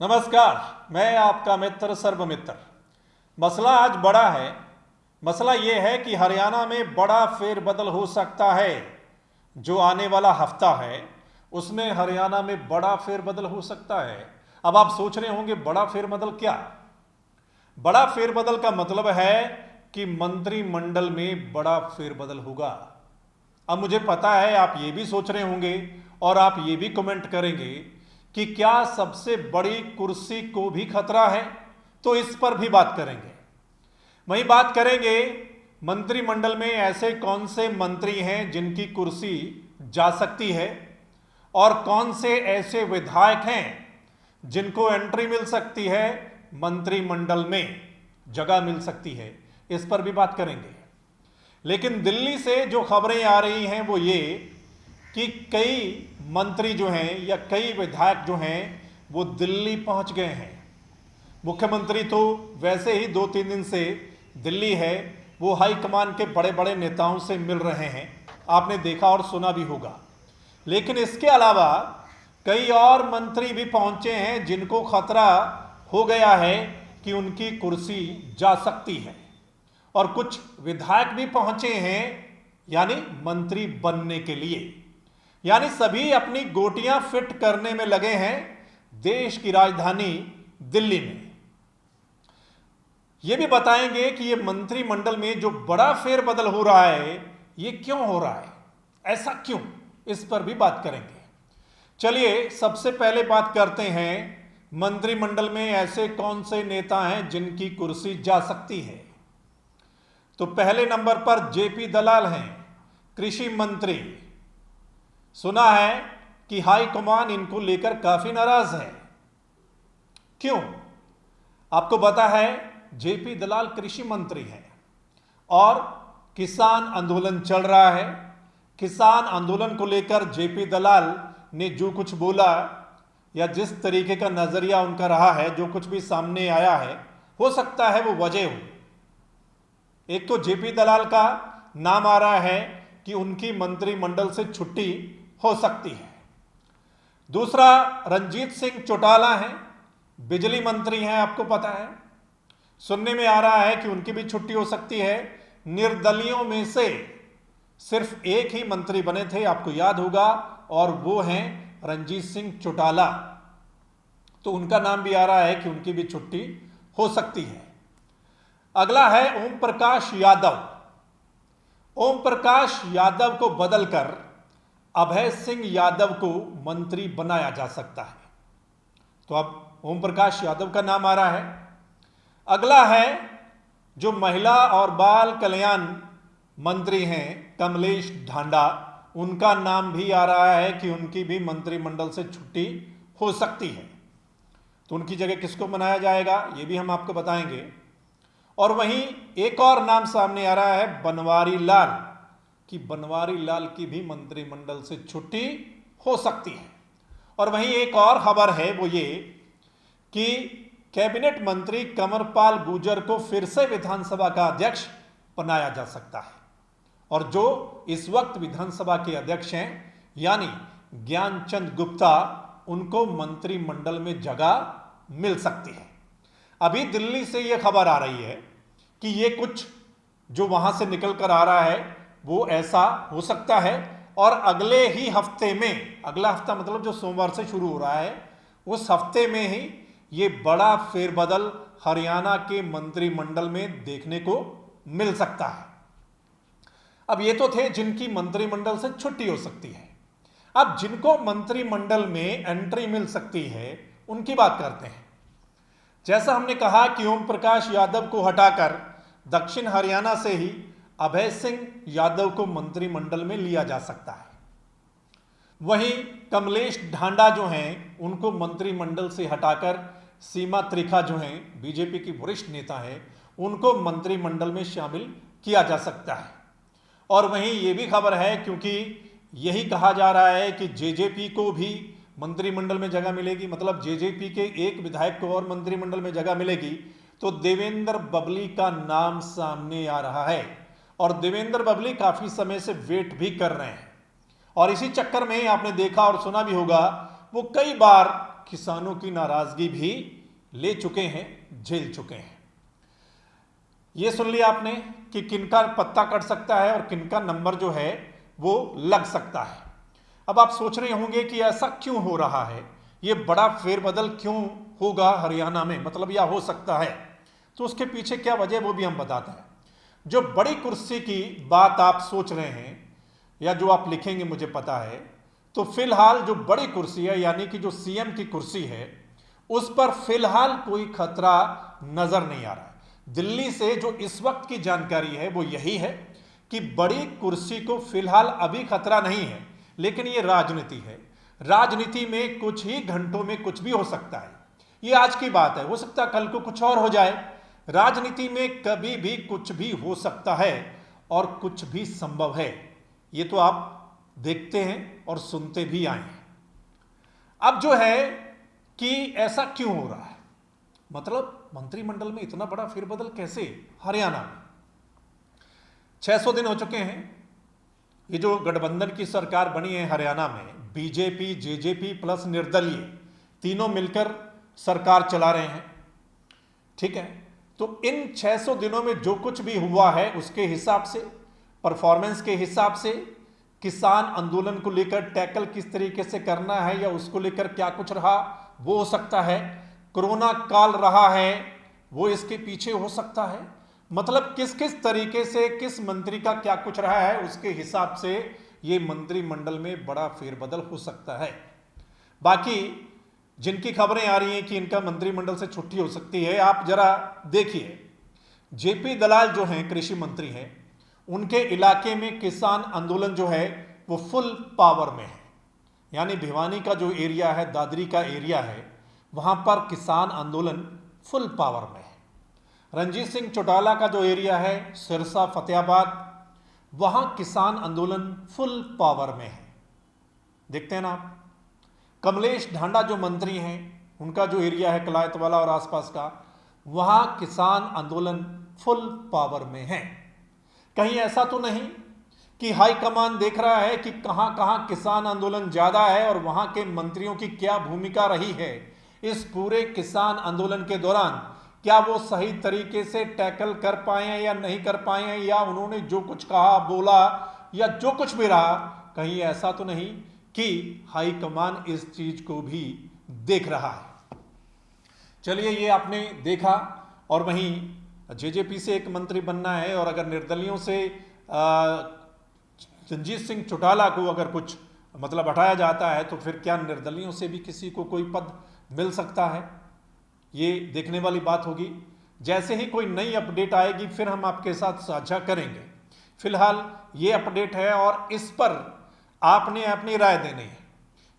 नमस्कार, मैं आपका मित्र सर्वमित्र। मसला आज बड़ा है। मसला यह है कि हरियाणा में बड़ा फेरबदल हो सकता है। जो आने वाला हफ्ता है उसमें हरियाणा में बड़ा फेरबदल हो सकता है। अब आप सोच रहे होंगे बड़ा फेरबदल क्या? बड़ा फेरबदल का मतलब है कि मंत्रिमंडल में बड़ा फेरबदल होगा। अब मुझे पता है आप ये भी सोच रहे होंगे और आप ये भी कमेंट करेंगे कि क्या सबसे बड़ी कुर्सी को भी खतरा है, तो इस पर भी बात करेंगे। वहीं बात करेंगे मंत्रिमंडल में ऐसे कौन से मंत्री हैं जिनकी कुर्सी जा सकती है और कौन से ऐसे विधायक हैं जिनको एंट्री मिल सकती है, मंत्रिमंडल में जगह मिल सकती है। इस पर भी बात करेंगे। लेकिन दिल्ली से जो खबरें आ रही हैं वो ये कि कई मंत्री जो हैं या कई विधायक जो हैं वो दिल्ली पहुंच गए हैं। मुख्यमंत्री तो वैसे ही 2-3 दिन से दिल्ली है, वो हाईकमान के बड़े बड़े नेताओं से मिल रहे हैं, आपने देखा और सुना भी होगा। लेकिन इसके अलावा कई और मंत्री भी पहुंचे हैं जिनको खतरा हो गया है कि उनकी कुर्सी जा सकती है, और कुछ विधायक भी पहुंचे हैं यानी मंत्री बनने के लिए। यानी सभी अपनी गोटियां फिट करने में लगे हैं देश की राजधानी दिल्ली में। यह भी बताएंगे कि यह मंत्रिमंडल में जो बड़ा फेरबदल हो रहा है ये क्यों हो रहा है, ऐसा क्यों, इस पर भी बात करेंगे। चलिए सबसे पहले बात करते हैं मंत्रिमंडल में ऐसे कौन से नेता हैं जिनकी कुर्सी जा सकती है। तो पहले नंबर पर जेपी दलाल हैं, कृषि मंत्री। सुना है कि हाईकमान इनको लेकर काफी नाराज है। क्यों? आपको पता है जेपी दलाल कृषि मंत्री हैं और किसान आंदोलन चल रहा है। किसान आंदोलन को लेकर जेपी दलाल ने जो कुछ बोला या जिस तरीके का नजरिया उनका रहा है, जो कुछ भी सामने आया है, हो सकता है वो वजह हो। एक तो जेपी दलाल का नाम आ रहा है कि उनकी मंत्रिमंडल से छुट्टी हो सकती है। दूसरा, रणजीत सिंह चौटाला हैं, बिजली मंत्री हैं, आपको पता है। सुनने में आ रहा है कि उनकी भी छुट्टी हो सकती है। निर्दलियों में से सिर्फ एक ही मंत्री बने थे, आपको याद होगा, और वो हैं रणजीत सिंह चौटाला। तो उनका नाम भी आ रहा है कि उनकी भी छुट्टी हो सकती है। अगला है ओम प्रकाश यादव। ओम प्रकाश यादव को बदलकर अभय सिंह यादव को मंत्री बनाया जा सकता है। तो अब ओम प्रकाश यादव का नाम आ रहा है। अगला है जो महिला और बाल कल्याण मंत्री हैं कमलेश ढांडा, उनका नाम भी आ रहा है कि उनकी भी मंत्रिमंडल से छुट्टी हो सकती है। तो उनकी जगह किसको बनाया जाएगा ये भी हम आपको बताएंगे। और वहीं एक और नाम सामने आ रहा है बनवारी लाल, कि बनवारी लाल की भी मंत्रिमंडल से छुट्टी हो सकती है। और वहीं एक और खबर है वो ये कि कैबिनेट मंत्री कंवरपाल गुर्जर को फिर से विधानसभा का अध्यक्ष बनाया जा सकता है। और जो इस वक्त विधानसभा के अध्यक्ष हैं यानी ज्ञानचंद गुप्ता, उनको मंत्रिमंडल में जगह मिल सकती है। अभी दिल्ली से यह खबर आ रही है कि ये कुछ जो वहां से निकल कर आ रहा है वो ऐसा हो सकता है, और अगले ही हफ्ते में, अगला हफ्ता मतलब जो सोमवार से शुरू हो रहा है, उस हफ्ते में ही ये बड़ा फेरबदल हरियाणा के मंत्रिमंडल में देखने को मिल सकता है। अब ये तो थे जिनकी मंत्रिमंडल से छुट्टी हो सकती है। अब जिनको मंत्रिमंडल में एंट्री मिल सकती है उनकी बात करते हैं। जैसा हमने कहा कि ओम प्रकाश यादव को हटाकर दक्षिण हरियाणा से ही अभय सिंह यादव को मंत्रिमंडल में लिया जा सकता है। वहीं कमलेश ढांडा जो हैं उनको मंत्रिमंडल से हटाकर सीमा त्रिखा जो हैं बीजेपी की वरिष्ठ नेता हैं, उनको मंत्रिमंडल में शामिल किया जा सकता है। और वहीं ये भी खबर है, क्योंकि यही कहा जा रहा है कि जेजेपी को भी मंत्रिमंडल में जगह मिलेगी, मतलब जेजेपी के एक विधायक को और मंत्रिमंडल में जगह मिलेगी, तो देवेंद्र बबली का नाम सामने आ रहा है। और देवेंद्र बबली काफी समय से वेट भी कर रहे हैं, और इसी चक्कर में आपने देखा और सुना भी होगा वो कई बार किसानों की नाराजगी भी ले चुके हैं, झेल चुके हैं। ये सुन लिया आपने कि किनका पत्ता कट सकता है और किनका नंबर जो है वो लग सकता है। अब आप सोच रहे होंगे कि ऐसा क्यों हो रहा है, ये बड़ा फेरबदल क्यों होगा हरियाणा में, मतलब या हो सकता है, तो उसके पीछे क्या वजह वो भी हम बताते हैं। जो बड़ी कुर्सी की बात आप सोच रहे हैं या जो आप लिखेंगे मुझे पता है, तो फिलहाल जो बड़ी कुर्सी है यानी कि जो सीएम की कुर्सी है उस पर फिलहाल कोई खतरा नजर नहीं आ रहा है। दिल्ली से जो इस वक्त की जानकारी है वो यही है कि बड़ी कुर्सी को फिलहाल अभी खतरा नहीं है, लेकिन ये राजनीति है। राजनीति में कुछ ही घंटों में कुछ भी हो सकता है। ये आज की बात है, हो सकता है कल को कुछ और हो जाए। राजनीति में कभी भी कुछ भी हो सकता है और कुछ भी संभव है, ये तो आप देखते हैं और सुनते भी आए हैं। अब जो है कि ऐसा क्यों हो रहा है, मतलब मंत्रिमंडल में इतना बड़ा फेरबदल कैसे हरियाणा में। 600 दिन हो चुके हैं ये जो गठबंधन की सरकार बनी है हरियाणा में, बीजेपी, जेजेपी प्लस निर्दलीय तीनों मिलकर सरकार चला रहे हैं, ठीक है। तो इन 600 दिनों में जो कुछ भी हुआ है उसके हिसाब से, परफॉर्मेंस के हिसाब से, किसान आंदोलन को लेकर टैकल किस तरीके से करना है या उसको लेकर क्या कुछ रहा वो हो सकता है, कोरोना काल रहा है वो इसके पीछे हो सकता है, मतलब किस किस तरीके से किस मंत्री का क्या कुछ रहा है उसके हिसाब से ये मंत्रिमंडल में बड़ा फेरबदल हो सकता है। बाकी जिनकी खबरें आ रही हैं कि इनका मंत्रिमंडल से छुट्टी हो सकती है, आप जरा देखिए, जेपी दलाल जो हैं कृषि मंत्री हैं, उनके इलाके में किसान आंदोलन जो है वो फुल पावर में है। यानी भिवानी का जो एरिया है, दादरी का एरिया है, वहां पर किसान आंदोलन फुल पावर में है। रणजीत सिंह चौटाला का जो एरिया है, सिरसा, फतेहाबाद, वहां किसान आंदोलन फुल पावर में है। देखते हैं ना आप। कमलेश ढांडा जो मंत्री हैं, उनका जो एरिया है कलायत वाला और आसपास का, वहां किसान आंदोलन फुल पावर में है। कहीं ऐसा तो नहीं कि हाईकमान देख रहा है कि कहां कहां किसान आंदोलन ज्यादा है और वहां के मंत्रियों की क्या भूमिका रही है इस पूरे किसान आंदोलन के दौरान, क्या वो सही तरीके से टैकल कर पाए हैं या नहीं कर पाए हैं, या उन्होंने जो कुछ कहा बोला या जो कुछ भी रहा, कहीं ऐसा तो नहीं कि हाईकमान इस चीज को भी देख रहा है। चलिए, ये आपने देखा। और वहीं जेजेपी से एक मंत्री बनना है और अगर निर्दलियों से रणजीत सिंह चौटाला को अगर कुछ मतलब हटाया जाता है तो फिर क्या निर्दलियों से भी किसी को कोई पद मिल सकता है, ये देखने वाली बात होगी। जैसे ही कोई नई अपडेट आएगी फिर हम आपके साथ साझा करेंगे। फिलहाल ये अपडेट है और इस पर आपने अपनी राय देनी है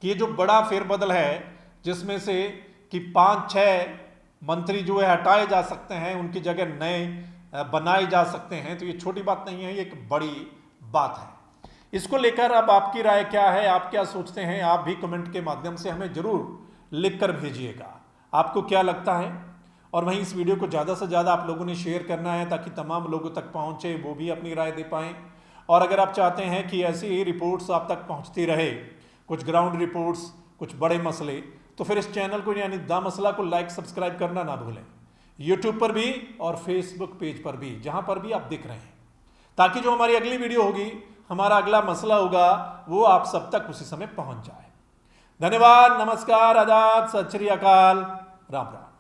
कि ये जो बड़ा फेरबदल है जिसमें से कि 5-6 मंत्री जो है हटाए जा सकते हैं, उनकी जगह नए बनाए जा सकते हैं, तो ये छोटी बात नहीं है, ये एक बड़ी बात है। इसको लेकर अब आपकी राय क्या है, आप क्या सोचते हैं, आप भी कमेंट के माध्यम से हमें जरूर लिखकर भेजिएगा। आपको क्या लगता है? और वहीं इस वीडियो को ज़्यादा से ज़्यादा आप लोगों ने शेयर करना है ताकि तमाम लोगों तक पहुँचे, वो भी अपनी राय दे पाएँ। और अगर आप चाहते हैं कि ऐसी ही रिपोर्ट्स आप तक पहुँचती रहे, कुछ ग्राउंड रिपोर्ट्स, कुछ बड़े मसले, तो फिर इस चैनल को यानी द मसला को लाइक सब्सक्राइब करना ना भूलें, यूट्यूब पर भी और फेसबुक पेज पर भी, जहाँ पर भी आप दिख रहे हैं, ताकि जो हमारी अगली वीडियो होगी, हमारा अगला मसला होगा, वो आप सब तक उसी समय पहुँच जाए। धन्यवाद, नमस्कार, आदाब, सत श्री अकाल, राम राम।